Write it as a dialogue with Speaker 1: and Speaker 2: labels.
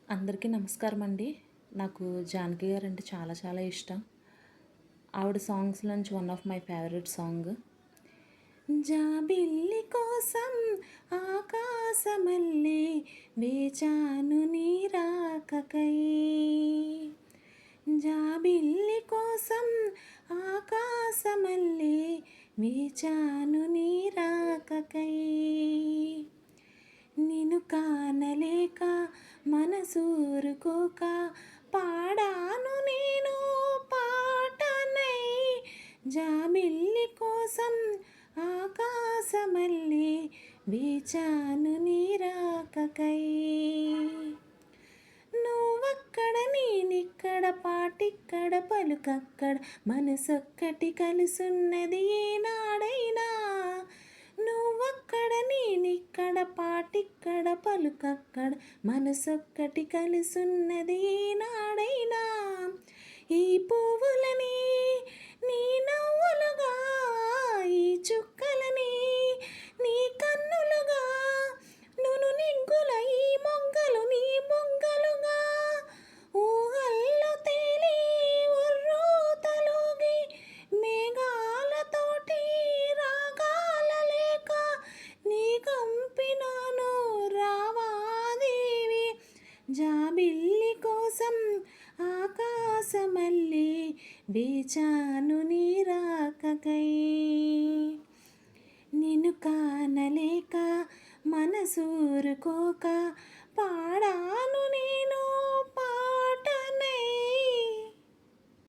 Speaker 1: అందరికీ నమస్కారం అండి. నాకు జానకి గారంటే చాలా చాలా ఇష్టం. ఆవిడ సాంగ్స్‌లోంచి one of my favourite song. జాబిల్లి కోసం ఆకాశమల్లె వేచాను నీ రాకకై. జాబిల్లి కోసం ఆకాశమల్లె వేచాను నీ రాకకై. నిన్ను కానలేక మనసూరుకోక పాడాను నేను పాటనై. జాబిల్లి కోసం ఆకాశమల్లె వేచాను నీ రాకకై. నువ్వక్కడ నేనిక్కడ పాటిక్కడ పలుకక్కడ మనసొక్కటి కలుసున్నది ఏనాడైనా. నువ్వక్కడ నేనిక్కడ పాటిక్కడ పలుకక్కడ మనసొక్కటి కలుసున్నది ఏనాడైనా. ఈ పువ్వులని నీ నవ్వులుగా, ఈ చుక్కలని నీ కన్నులుగా, నును నిగ్గుల ఈ మొగ్గలు నీ బొగ్గలుగా, ఊహల్లో తేలి ఉర్రూ తలూగి మేఘాలతోటి రాగాల లేక నీ కంపినాను రావాదేవి. జాబిల్లి కోసం ఆకాశమల్లె వేచాను నీ రాకకై. నిన్ను కానలేక మనసూరుకోక